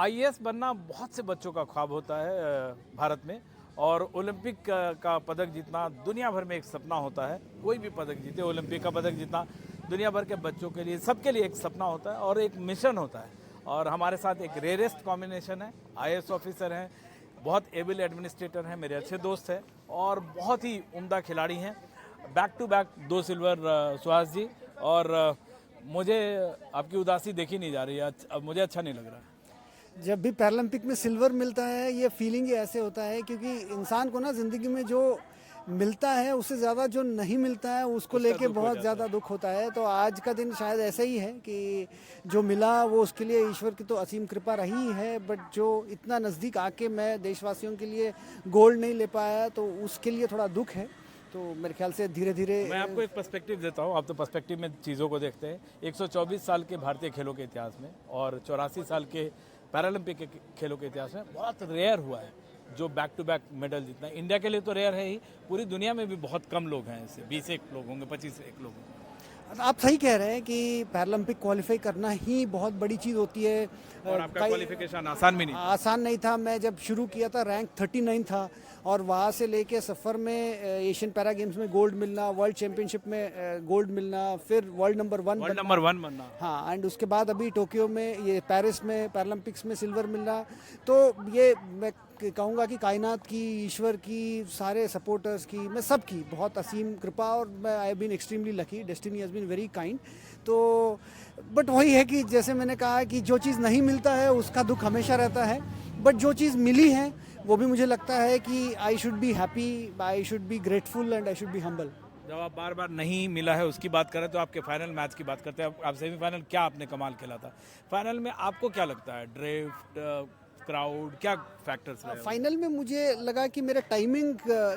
IAS बनना बहुत से बच्चों का ख्वाब होता है भारत में। और ओलंपिक का पदक जीतना दुनिया भर में एक सपना होता है। कोई भी पदक जीते, ओलंपिक का पदक जीतना दुनिया भर के बच्चों के लिए, सबके लिए एक सपना होता है और एक मिशन होता है। और हमारे साथ एक रेयरेस्ट कॉम्बिनेशन है। आईएएस ऑफिसर हैं, बहुत एबल एडमिनिस्ट्रेटर हैं, मेरे अच्छे दोस्त हैं और बहुत ही उम्दा खिलाड़ी हैं। Back to back 2 silver Suhas ji. और मुझे आपकी उदासी देखी नहीं जा रही है, अब मुझे अच्छा नहीं लग रहा है। जब भी पैरालंपिक में सिल्वर मिलता है ये फीलिंग ही ऐसे होता है क्योंकि इंसान को ना ज़िंदगी में जो मिलता है उससे ज़्यादा जो नहीं मिलता है उसको लेके बहुत ज़्यादा दुख होता है। तो आज का दिन शायद ऐसा ही है कि जो मिला वो उसके लिए ईश्वर की तो असीम कृपा रही है, बट जो इतना नज़दीक आके मैं देशवासियों के लिए गोल्ड नहीं ले पाया तो उसके लिए थोड़ा दुख है। तो मेरे ख्याल से धीरे धीरे मैं आपको एक पर्सपेक्टिव देता हूँ। आप तो पर्सपेक्टिव में चीज़ों को देखते हैं। 124 साल के भारतीय खेलों के इतिहास में और 84 साल के पैरालंपिक के खेलों के इतिहास में बहुत रेयर हुआ है जो बैक टू बैक मेडल जीतना। इंडिया के लिए तो रेयर है ही, पूरी दुनिया में भी बहुत कम लोग हैं ऐसे। 20 लोग होंगे, 25 लोग होंगे। आप सही कह रहे हैं कि पैरालंपिक क्वालिफाई करना ही बहुत बड़ी चीज़ होती है। और आपका क्वालिफिकेशन आसान भी नहीं था। आसान नहीं था। मैं जब शुरू किया था रैंक 39 था और वहाँ से लेके सफ़र में एशियन पैरा गेम्स में गोल्ड मिलना, वर्ल्ड चैंपियनशिप में गोल्ड मिलना, फिर वर्ल्ड नंबर 1 बनना। हाँ, एंड उसके बाद अभी टोक्यो में, ये पेरिस में पैरालंपिक्स में सिल्वर मिलना। तो ये मैं कहूँगा कि कायनात की, ईश्वर की, सारे सपोर्टर्स की, मैं सब की बहुत असीम कृपा। और मैं I have been extremely lucky, destiny has been very kind. तो बट वही है कि जैसे मैंने कहा कि जो चीज़ नहीं मिलता है उसका दुख हमेशा रहता है, बट जो चीज़ मिली है वो भी मुझे लगता है कि I should be happy, I should be grateful and I should be humble. जब आप बार बार नहीं मिला है उसकी बात करें तो आपके फाइनल मैच की बात करते हैं। आप सेमीफाइनल क्या आपने कमाल खेला था। फाइनल में आपको क्या लगता है, ड्रिफ्ट, क्राउड, क्या फैक्टर्स रहे? फाइनल में मुझे लगा कि मेरा टाइमिंग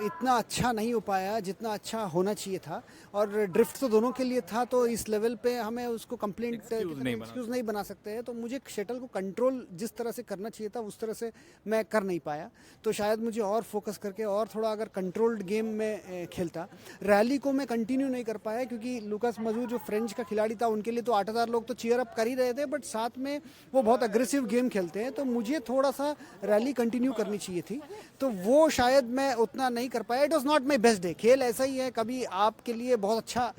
इतना अच्छा नहीं हो पाया जितना अच्छा होना चाहिए था। और ड्रिफ्ट तो दोनों के लिए था, तो इस लेवल पे हमें उसको कंप्लेंट एक्सक्यूज़ नहीं बना सकते हैं। तो मुझे शटल को कंट्रोल जिस तरह से करना चाहिए था उस तरह से मैं कर नहीं पाया। तो शायद मुझे और फोकस करके और थोड़ा अगर कंट्रोल्ड गेम में खेलता। रैली को मैं कंटिन्यू नहीं कर पाया क्योंकि लुकास मजूर जो फ्रेंच का खिलाड़ी था उनके लिए तो 8,000 लोग तो चीयर अप कर ही रहे थे, बट साथ में वो बहुत अग्रेसिव गेम खेलते हैं। तो मुझे थोड़ा सा रैली कंटिन्यू करनी चाहिए थी, तो वो शायद मैं उतना नहीं कर पाया। It was not my best day. खेल ऐसा ही है, कभी आपके लिए बहुत अच्छा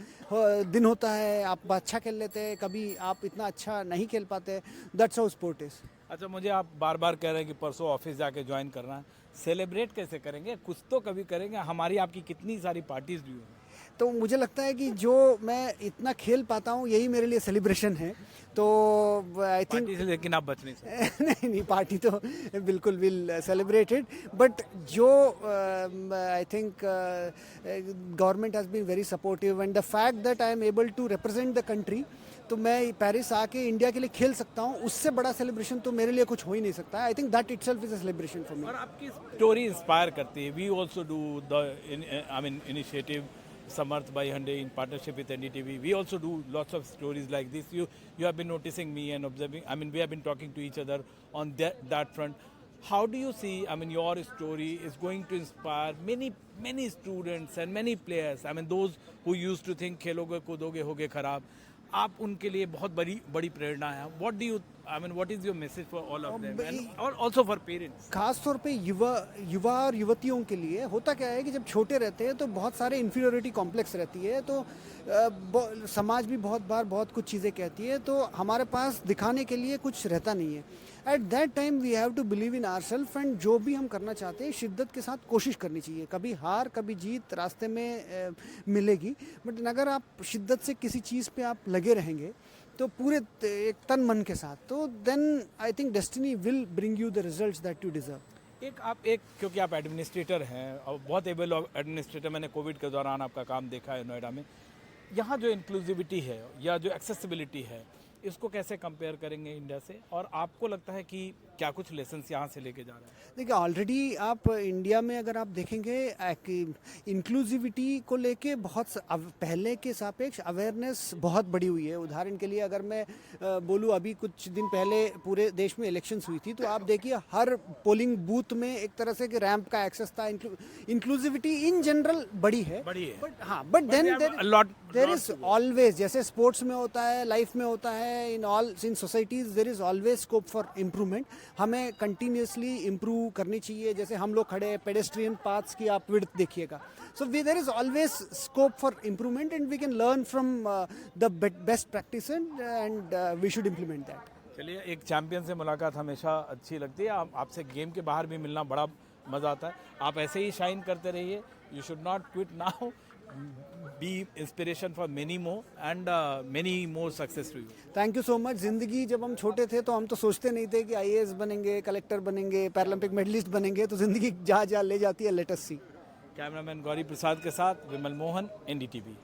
दिन होता है, आप अच्छा खेल लेते हैं, कभी आप इतना अच्छा नहीं खेल पाते। That's how sport is. अच्छा, मुझे आप बार बार कह रहे हैं कि परसों ऑफिस जाके ज्वाइन करना है। सेलिब्रेट कैसे करेंगे? कुछ तो कभी करेंगे। हमारी आपकी कितनी सारी पार्टीज भी हुई। तो मुझे लगता है कि जो मैं इतना खेल पाता हूँ यही मेरे लिए सेलिब्रेशन है। तो आई थिंक लेकिन आप बच नहीं सकते। नहीं, पार्टी तो बिल्कुल विल सेलिब्रेटेड, बट जो I think government has been very supportive and the fact that I am able to represent the country. तो मैं पेरिस आके इंडिया के लिए खेल सकता हूँ, उससे बड़ा सेलिब्रेशन तो मेरे लिए कुछ हो ही नहीं सकता। I think that itself is a celebration for me. और आपकी स्टोरी इंस्पायर करती है। We also do the initiative Samarth by Hyundai in partnership with NDTV. We also do lots of stories like this. You have been noticing me and observing. I mean, we have been talking to each other on that front. How do you see? I mean, your story is going to inspire many students and many players. I mean, those who used to think खेलोगे कूदोगे होगे खराब, आप उनके लिए बहुत बड़ी प्रेरणा है। What is your message for all of them and also for parents? खास तौर पे युवा और युवतियों के लिए होता क्या है कि जब छोटे रहते हैं तो बहुत सारे इन्फीरियोरिटी कॉम्प्लेक्स रहती है। तो समाज भी बहुत बार बहुत कुछ चीज़ें कहती है, तो हमारे पास दिखाने के लिए कुछ रहता नहीं है। At that time we have to believe in ourselves and जो भी हम करना चाहते हैं शिद्दत के साथ कोशिश करनी चाहिए। कभी हार कभी जीत रास्ते में मिलेगी, बट अगर आप शिद्दत से किसी चीज़ पे आप लगे रहेंगे तो पूरे एक तन मन के साथ, तो then I think destiny will bring you the results that you deserve. क्योंकि आप एडमिनिस्ट्रेटर हैं और बहुत एबल एडमिनिस्ट्रेटर, मैंने कोविड के दौरान आपका काम देखा है नोएडा में। यहाँ जो इंक्लूसिविटी है या जो एक्सेसिबिलिटी है, इसको कैसे कंपेयर करेंगे इंडिया से? और आपको लगता है कि क्या कुछ लेसन्स यहाँ से लेके जा रहे हैं? देखिए, ऑलरेडी आप इंडिया में अगर आप देखेंगे इंक्लूसिविटी को लेके बहुत पहले के सापेक्ष अवेयरनेस बहुत बड़ी हुई है। उदाहरण के लिए अगर मैं बोलूँ, अभी कुछ दिन पहले पूरे देश में इलेक्शंस हुई थी, तो आप देखिए हर पोलिंग बूथ में एक तरह से कि रैंप का एक्सेस था। इंक्लूसिविटी इन जनरल बड़ी है। बट हाँ, but then there is always, जैसे स्पोर्ट्स में होता है, लाइफ में होता है, in societies there is always scope for improvement. हमें कंटिन्यूसली इम्प्रूव करनी चाहिए. जैसे हम लोग खड़े हैं, पेडेस्ट्रियन पाथ्स की आप विड्थ देखिएगा. So there is always scope for improvement and we can learn from the best practice and we should implement that. चलिए, एक चैंपियन से मुलाकात हमेशा अच्छी लगती है. आपसे गेम के बाहर भी मिलना बड़ा मज़ा आता है. आप ऐसे ही शाइन करते रहिए. You should not quit now. Be inspiration for many more and many more success to you. Thank you so much. ज़िंदगी जब हम छोटे थे तो हम तो सोचते नहीं थे कि आईएएस बनेंगे, कलेक्टर बनेंगे, पैरालंपिक मेडलिस्ट बनेंगे. तो ज़िंदगी जहाँ जहाँ ले जाती है, लेट अस सी. कैमरामैन गौरी प्रसाद के साथ विमल मोहन, एनडीटीवी.